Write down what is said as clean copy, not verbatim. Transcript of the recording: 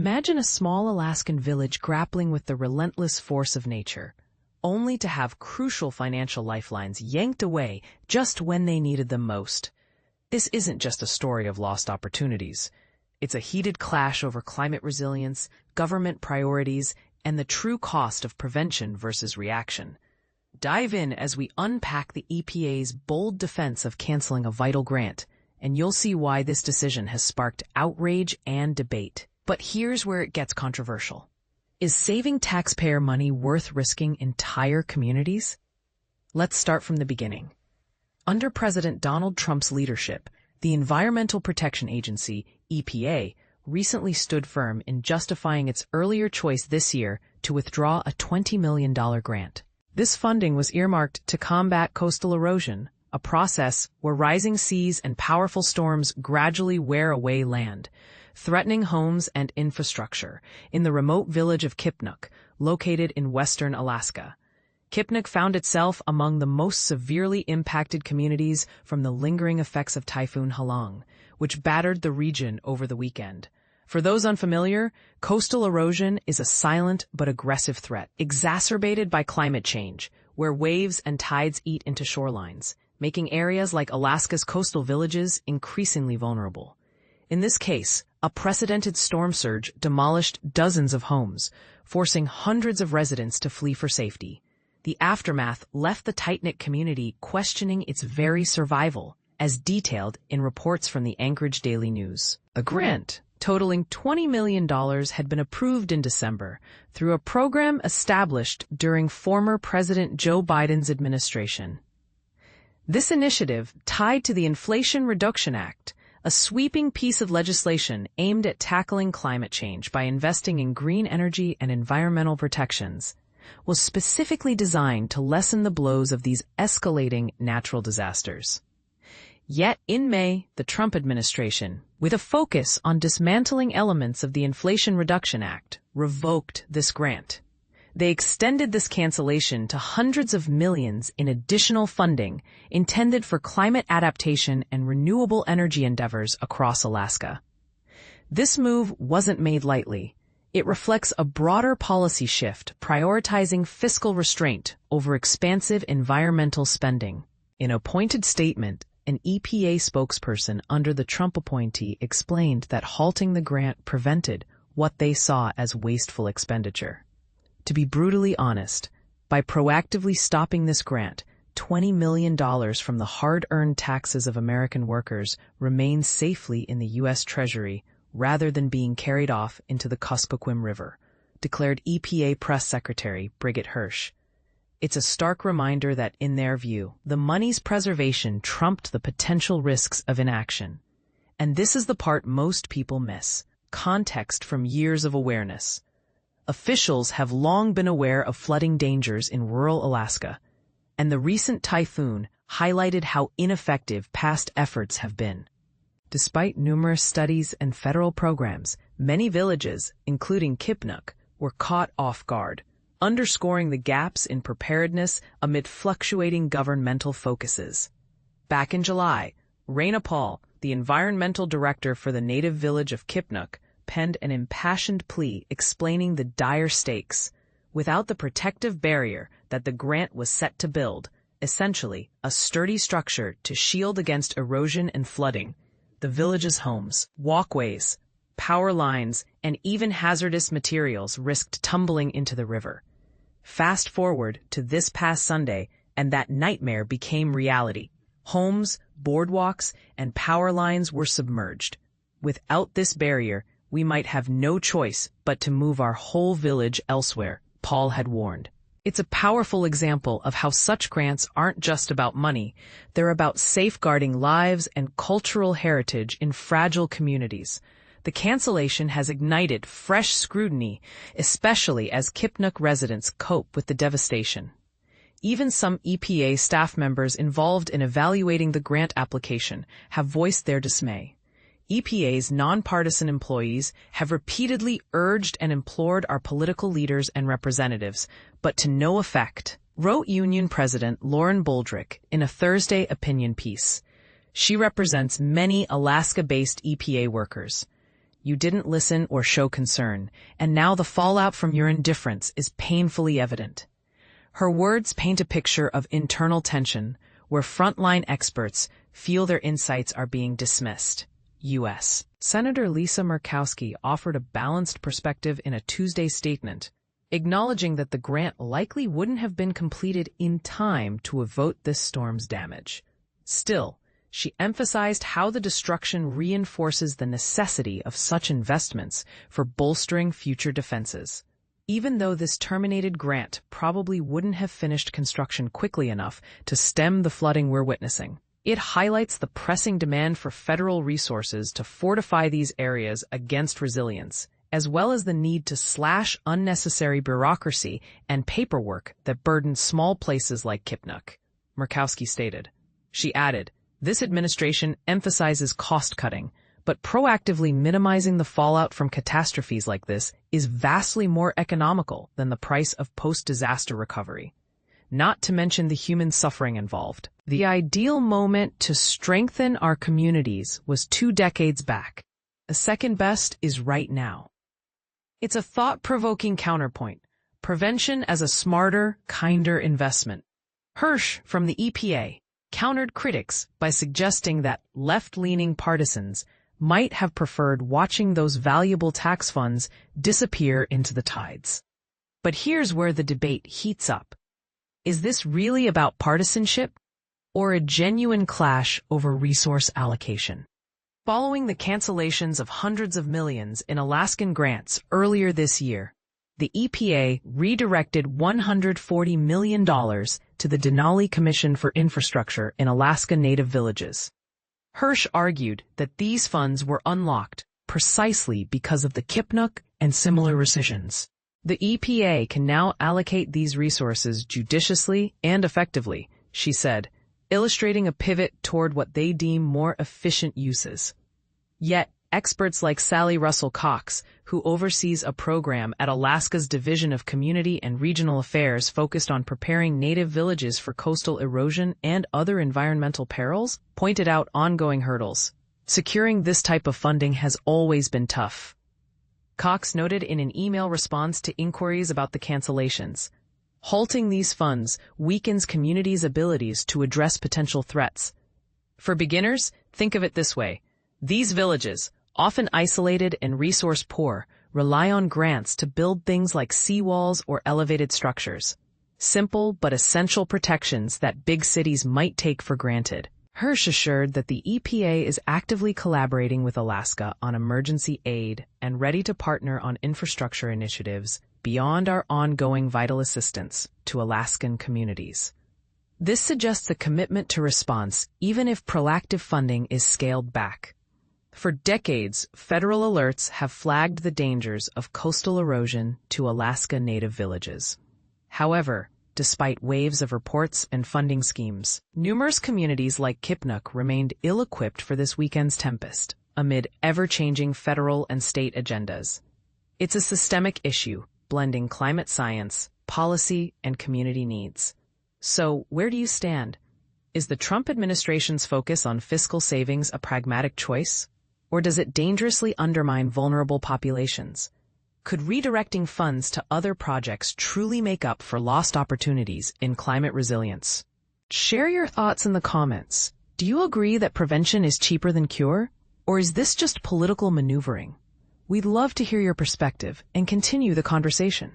Imagine a small Alaskan village grappling with the relentless force of nature, only to have crucial financial lifelines yanked away just when they needed them most. This isn't just a story of lost opportunities. It's a heated clash over climate resilience, government priorities, and the true cost of prevention versus reaction. Dive in as we unpack the EPA's bold defense of canceling a vital grant, and you'll see why this decision has sparked outrage and debate. But here's where it gets controversial. Is saving taxpayer money worth risking entire communities? Let's start from the beginning. Under President Donald Trump's leadership, the Environmental Protection Agency, EPA, recently stood firm in justifying its earlier choice this year to withdraw a $20 million grant. This funding was earmarked to combat coastal erosion, a process where rising seas and powerful storms gradually wear away land, threatening homes and infrastructure in the remote village of Kipnuk, located in western Alaska. Kipnuk found itself among the most severely impacted communities from the lingering effects of Typhoon Halong, which battered the region over the weekend. For those unfamiliar, coastal erosion is a silent but aggressive threat, exacerbated by climate change, where waves and tides eat into shorelines, making areas like Alaska's coastal villages increasingly vulnerable. In this case, a precedented storm surge demolished dozens of homes, forcing hundreds of residents to flee for safety. The aftermath left the tight-knit community questioning its very survival, as detailed in reports from the Anchorage Daily News. A grant totaling $20 million had been approved in December through a program established during former President Joe Biden's administration. This initiative, tied to the Inflation Reduction Act, a sweeping piece of legislation aimed at tackling climate change by investing in green energy and environmental protections, was specifically designed to lessen the blows of these escalating natural disasters. Yet, in May, the Trump administration, with a focus on dismantling elements of the Inflation Reduction Act, revoked this grant. They extended this cancellation to hundreds of millions in additional funding intended for climate adaptation and renewable energy endeavors across Alaska. This move wasn't made lightly. It reflects a broader policy shift prioritizing fiscal restraint over expansive environmental spending. In a pointed statement, an EPA spokesperson under the Trump appointee explained that halting the grant prevented what they saw as wasteful expenditure. To be brutally honest, by proactively stopping this grant, $20 million from the hard-earned taxes of American workers remains safely in the U.S. Treasury rather than being carried off into the Kuskokwim River, declared EPA Press Secretary Brigitte Hirsch. It's a stark reminder that, in their view, the money's preservation trumped the potential risks of inaction. And this is the part most people miss: context from years of awareness. Officials have long been aware of flooding dangers in rural Alaska, and the recent typhoon highlighted how ineffective past efforts have been. Despite numerous studies and federal programs, many villages, including Kipnuk, were caught off guard, underscoring the gaps in preparedness amid fluctuating governmental focuses. Back in July, Raina Paul, the environmental director for the native village of Kipnuk, penned an impassioned plea explaining the dire stakes. Without the protective barrier that the grant was set to build, essentially a sturdy structure to shield against erosion and flooding, the village's homes, walkways, power lines, and even hazardous materials risked tumbling into the river. Fast forward to this past Sunday, and that nightmare became reality. Homes, boardwalks, and power lines were submerged. Without this barrier, we might have no choice but to move our whole village elsewhere, Paul had warned. It's a powerful example of how such grants aren't just about money. They're about safeguarding lives and cultural heritage in fragile communities. The cancellation has ignited fresh scrutiny, especially as Kipnuk residents cope with the devastation. Even some EPA staff members involved in evaluating the grant application have voiced their dismay. EPA's nonpartisan employees have repeatedly urged and implored our political leaders and representatives, but to no effect, wrote Union President Lauren Boldrick in a Thursday opinion piece. She represents many Alaska-based EPA workers. You didn't listen or show concern, and now the fallout from your indifference is painfully evident. Her words paint a picture of internal tension, where frontline experts feel their insights are being dismissed. U.S. Senator Lisa Murkowski offered a balanced perspective in a Tuesday statement, acknowledging that the grant likely wouldn't have been completed in time to avert this storm's damage. Still, she emphasized how the destruction reinforces the necessity of such investments for bolstering future defenses. Even though this terminated grant probably wouldn't have finished construction quickly enough to stem the flooding we're witnessing, it highlights the pressing demand for federal resources to fortify these areas against resilience, as well as the need to slash unnecessary bureaucracy and paperwork that burden small places like Kipnuk, Murkowski stated. She added, "This administration emphasizes cost-cutting, but proactively minimizing the fallout from catastrophes like this is vastly more economical than the price of post-disaster recovery. Not to mention the human suffering involved. The ideal moment to strengthen our communities was 2 decades back. The second best is right now." It's a thought-provoking counterpoint. Prevention as a smarter, kinder investment. Hirsch from the EPA countered critics by suggesting that left-leaning partisans might have preferred watching those valuable tax funds disappear into the tides. But here's where the debate heats up. Is this really about partisanship, or a genuine clash over resource allocation? Following the cancellations of hundreds of millions in Alaskan grants earlier this year, the EPA redirected $140 million to the Denali Commission for Infrastructure in Alaska Native Villages. Hirsch argued that these funds were unlocked precisely because of the Kipnuk and similar rescissions. The EPA can now allocate these resources judiciously and effectively, she said, illustrating a pivot toward what they deem more efficient uses. Yet, experts like Sally Russell Cox, who oversees a program at Alaska's Division of Community and Regional Affairs focused on preparing native villages for coastal erosion and other environmental perils, pointed out ongoing hurdles. Securing this type of funding has always been tough. Cox noted in an email response to inquiries about the cancellations, halting these funds weakens communities' abilities to address potential threats. For beginners, think of it this way. These villages, often isolated and resource-poor, rely on grants to build things like seawalls or elevated structures. Simple but essential protections that big cities might take for granted. Hirsch assured that the EPA is actively collaborating with Alaska on emergency aid and ready to partner on infrastructure initiatives beyond our ongoing vital assistance to Alaskan communities. This suggests a commitment to response even if proactive funding is scaled back. For decades, federal alerts have flagged the dangers of coastal erosion to Alaska Native villages. However, despite waves of reports and funding schemes, numerous communities like Kipnuk remained ill-equipped for this weekend's tempest, amid ever-changing federal and state agendas. It's a systemic issue, blending climate science, policy, and community needs. So, where do you stand? Is the Trump administration's focus on fiscal savings a pragmatic choice? Or does it dangerously undermine vulnerable populations? Could redirecting funds to other projects truly make up for lost opportunities in climate resilience? Share your thoughts in the comments. Do you agree that prevention is cheaper than cure? Or is this just political maneuvering? We'd love to hear your perspective and continue the conversation.